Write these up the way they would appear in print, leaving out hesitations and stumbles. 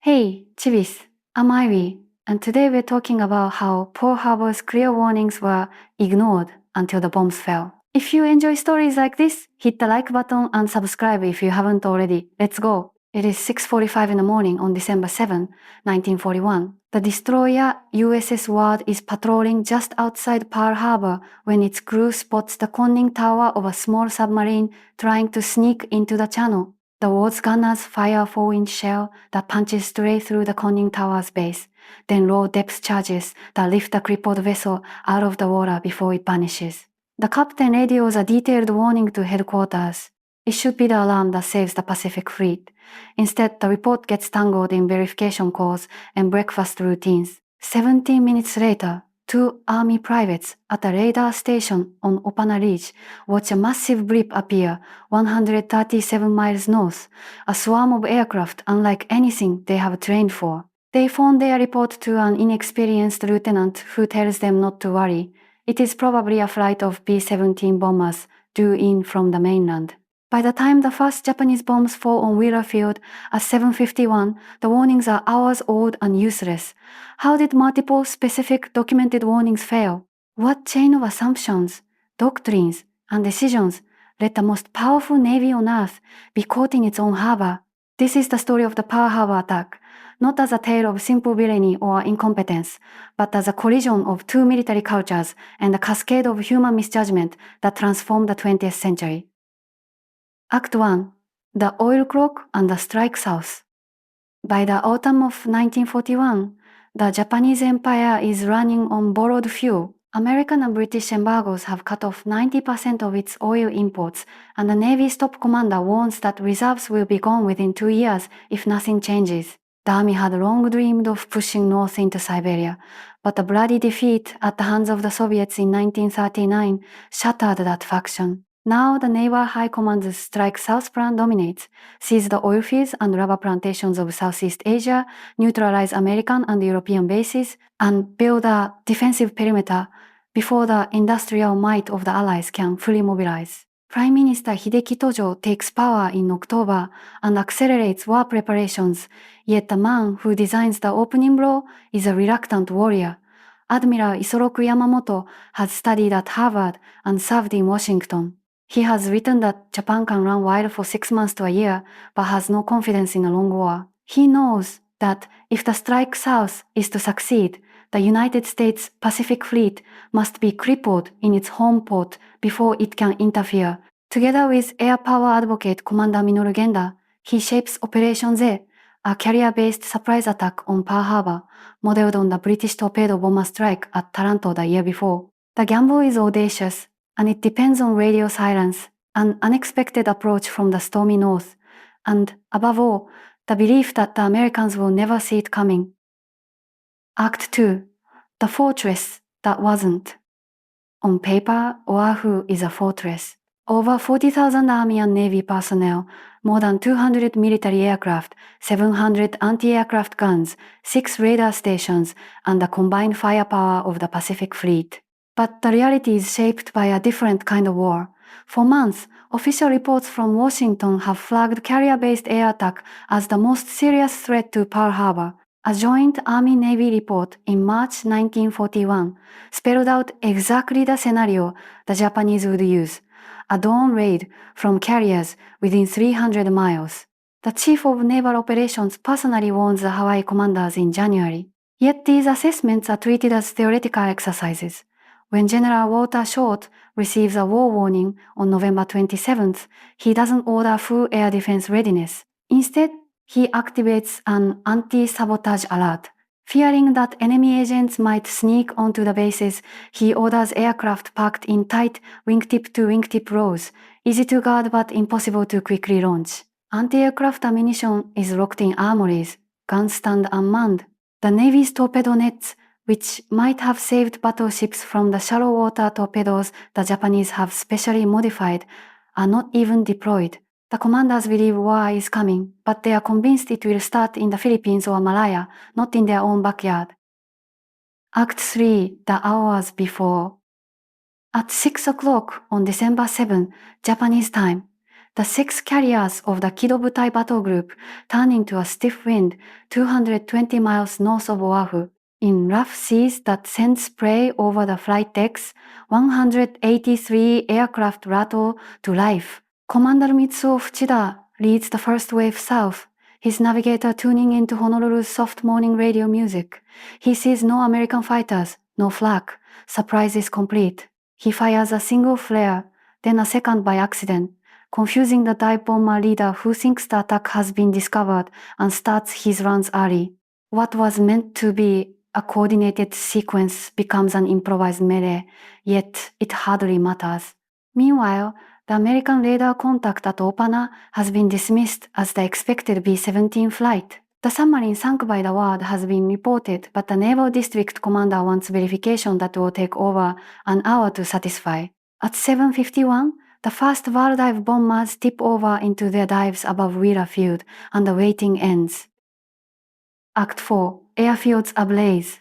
Hey, Chivis, I'm Ivy, and today we're talking about how Pearl Harbor's clear warnings were ignored until the bombs fell. If you enjoy stories like this, hit the like button and subscribe if you haven't already. Let's go! It is 6:45 in the morning on December 7, 1941. The destroyer USS Ward is patrolling just outside Pearl Harbor when its crew spots the conning tower of a small submarine trying to sneak into the channel. The Ward's gunners fire a 4-inch shell that punches straight through the conning tower's base, then low-depth charges that lift the crippled vessel out of the water before it vanishes. The captain radios a detailed warning to headquarters. It should be the alarm that saves the Pacific Fleet. Instead, the report gets tangled in verification calls and breakfast routines. 17 minutes later, two Army privates at a radar station on Opana Ridge watch a massive blip appear 137 miles north, a swarm of aircraft unlike anything they have trained for. They phone their report to an inexperienced lieutenant who tells them not to worry. It is probably a flight of B-17 bombers due in from the mainland. By the time the first Japanese bombs fall on Wheeler Field at 7:51, the warnings are hours old and useless. How did multiple specific documented warnings fail? What chain of assumptions, doctrines, and decisions let the most powerful navy on earth be caught in its own harbor? This is the story of the Pearl Harbor attack, not as a tale of simple villainy or incompetence, but as a collision of two military cultures and a cascade of human misjudgment that transformed the 20th century. Act 1. The Oil Clock and the Strike South. By the autumn of 1941, the Japanese Empire is running on borrowed fuel. American and British embargoes have cut off 90% of its oil imports, and the Navy's top commander warns that reserves will be gone within 2 years if nothing changes. The Army had long dreamed of pushing north into Siberia, but the bloody defeat at the hands of the Soviets in 1939 shattered that faction. Now the Naval High Command's Strike South plan dominates, seize the oil fields and rubber plantations of Southeast Asia, neutralize American and European bases, and build a defensive perimeter before the industrial might of the Allies can fully mobilize. Prime Minister Hideki Tojo takes power in October and accelerates war preparations, yet the man who designs the opening blow is a reluctant warrior. Admiral Isoroku Yamamoto has studied at Harvard and served in Washington. He has written that Japan can run wild for 6 months to a year, but has no confidence in a long war. He knows that if the Strike South is to succeed, the United States Pacific Fleet must be crippled in its home port before it can interfere. Together with air power advocate Commander Minoru Genda, he shapes Operation Z, a carrier-based surprise attack on Pearl Harbor, modeled on the British torpedo bomber strike at Taranto the year before. The gamble is audacious, and it depends on radio silence, an unexpected approach from the stormy north, and, above all, the belief that the Americans will never see it coming. Act 2. The Fortress That Wasn't. On paper, Oahu is a fortress. Over 40,000 Army and Navy personnel, more than 200 military aircraft, 700 anti-aircraft guns, 6 radar stations, and the combined firepower of the Pacific Fleet. But the reality is shaped by a different kind of war. For months, official reports from Washington have flagged carrier-based air attack as the most serious threat to Pearl Harbor. A joint Army-Navy report in March 1941 spelled out exactly the scenario the Japanese would use: a dawn raid from carriers within 300 miles. The Chief of Naval Operations personally warns the Hawaii commanders in January. Yet these assessments are treated as theoretical exercises. When General Walter Short receives a war warning on November 27th, he doesn't order full air defense readiness. Instead, he activates an anti-sabotage alert. Fearing that enemy agents might sneak onto the bases, he orders aircraft parked in tight wingtip-to-wingtip rows, easy to guard but impossible to quickly launch. Anti-aircraft ammunition is locked in armories, guns stand unmanned. The Navy's torpedo nets, which might have saved battleships from the shallow water torpedoes the Japanese have specially modified, are not even deployed. The commanders believe war is coming, but they are convinced it will start in the Philippines or Malaya, not in their own backyard. Act 3. The hours before. At 6 o'clock on December 7, Japanese time, The 6 carriers of the Kido Butai battle group turned into a stiff wind 220 miles north of Oahu. In rough seas that sent spray over the flight decks, 183 aircraft rattle to life. Commander Mitsuo Fuchida leads the first wave south, his navigator tuning into Honolulu's soft morning radio music. He sees no American fighters, no flak. Surprise is complete. He fires a single flare, then a second by accident, confusing the dive bomber leader who thinks the attack has been discovered and starts his runs early. What was meant to be a coordinated sequence becomes an improvised melee, yet it hardly matters. Meanwhile, the American radar contact at Opana has been dismissed as the expected B-17 flight. The submarine sunk by the Ward has been reported, but the Naval District Commander wants verification that will take over an hour to satisfy. At 7:51, the first Ward dive bombers tip over into their dives above Wheeler Field, and the waiting ends. Act 4. Airfields ablaze.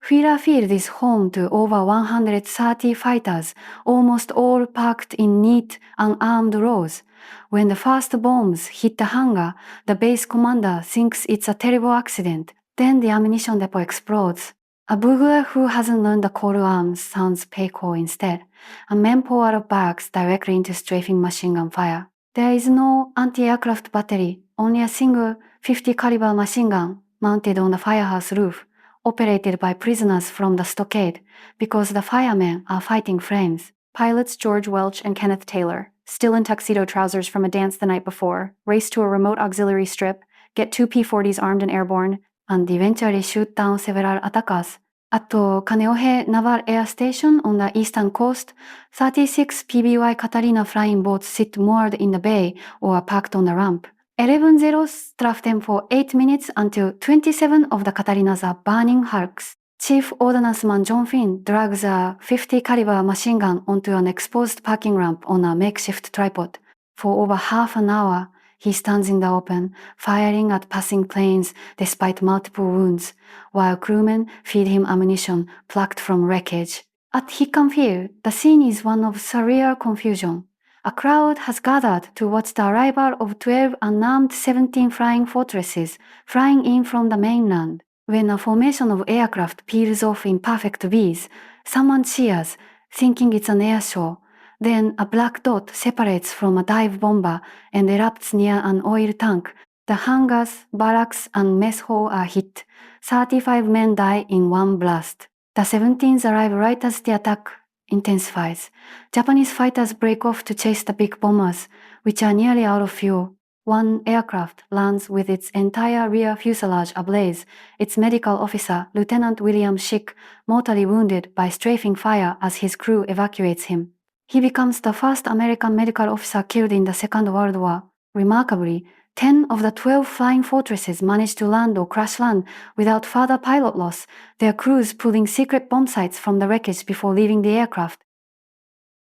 Wheeler Field is home to over 130 fighters, almost all parked in neat, unarmed rows. When the first bombs hit the hangar, the base commander thinks it's a terrible accident. Then the ammunition depot explodes. A burglar who hasn't learned the call to arms sounds paycall instead, and men pour out of barracks directly into strafing machine gun fire. There is no anti-aircraft battery, only a single 50 caliber machine gun mounted on the firehouse roof, operated by prisoners from the stockade, because the firemen are fighting flames. Pilots George Welch and Kenneth Taylor, still in tuxedo trousers from a dance the night before, race to a remote auxiliary strip, get 2 P-40s armed and airborne, and eventually shoot down several attackers. At Kaneohe Naval Air Station on the eastern coast, 36 PBY Catalina flying boats sit moored in the bay or parked on the ramp. 11 Zeros strafe them for 8 minutes until 27 of the Catalinas are burning hulks. Chief Ordnanceman John Finn drags a 50 caliber machine gun onto an exposed parking ramp on a makeshift tripod. For over half an hour, he stands in the open, firing at passing planes despite multiple wounds, while crewmen feed him ammunition plucked from wreckage. At Hickam Field, the scene is one of surreal confusion. A crowd has gathered to watch the arrival of 12 unarmed 17 flying fortresses flying in from the mainland. When a formation of aircraft peels off in perfect V's, someone cheers, thinking it's an air show. Then a black dot separates from a dive bomber and erupts near an oil tank. The hangars, barracks, and mess hall are hit. 35 men die in one blast. The 17s arrive right as the attack intensifies. Japanese fighters break off to chase the big bombers, which are nearly out of fuel. One aircraft lands with its entire rear fuselage ablaze, its medical officer, Lieutenant William Schick, mortally wounded by strafing fire as his crew evacuates him. He becomes the first American medical officer killed in the Second World War. Remarkably, 10 of the 12 flying fortresses managed to land or crash land without further pilot loss, their crews pulling secret bomb sites from the wreckage before leaving the aircraft.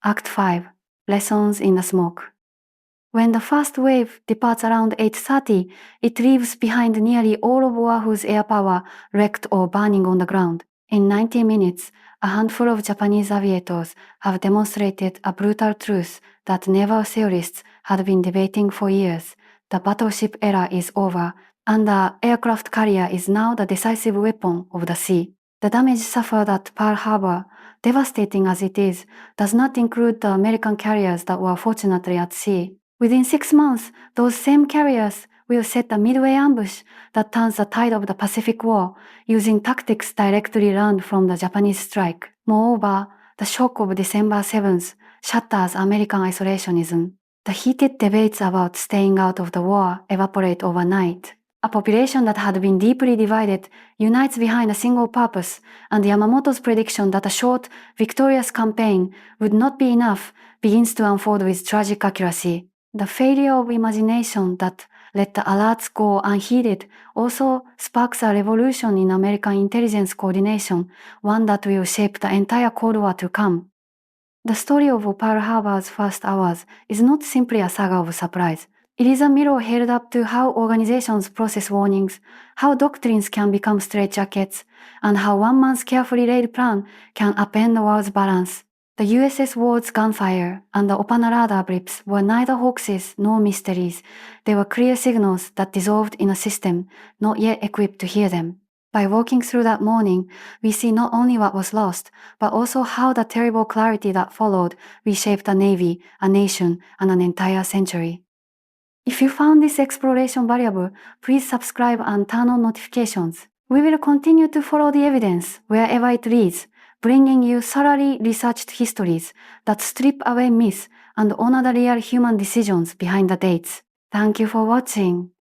Act 5. Lessons in the smoke. When the first wave departs around 8:30, it leaves behind nearly all of Oahu's air power wrecked or burning on the ground. In 90 minutes, a handful of Japanese aviators have demonstrated a brutal truth that naval theorists had been debating for years. The battleship era is over, and the aircraft carrier is now the decisive weapon of the sea. The damage suffered at Pearl Harbor, devastating as it is, does not include the American carriers that were fortunately at sea. Within 6 months, those same carriers will set a midway ambush that turns the tide of the Pacific War, using tactics directly learned from the Japanese strike. Moreover, the shock of December 7th shatters American isolationism. The heated debates about staying out of the war evaporate overnight. A population that had been deeply divided unites behind a single purpose, and Yamamoto's prediction that a short, victorious campaign would not be enough begins to unfold with tragic accuracy. The failure of imagination that let the alerts go unheeded also sparks a revolution in American intelligence coordination, one that will shape the entire Cold War to come. The story of Pearl Harbor's first hours is not simply a saga of surprise. It is a mirror held up to how organizations process warnings, how doctrines can become straitjackets, and how one man's carefully laid plan can upend the world's balance. The USS Ward's gunfire and the Opana radar blips were neither hoaxes nor mysteries. They were clear signals that dissolved in a system not yet equipped to hear them. By walking through that morning, we see not only what was lost, but also how the terrible clarity that followed reshaped a navy, a nation, and an entire century. If you found this exploration valuable, please subscribe and turn on notifications. We will continue to follow the evidence wherever it leads, bringing you thoroughly researched histories that strip away myths and honor the real human decisions behind the dates. Thank you for watching.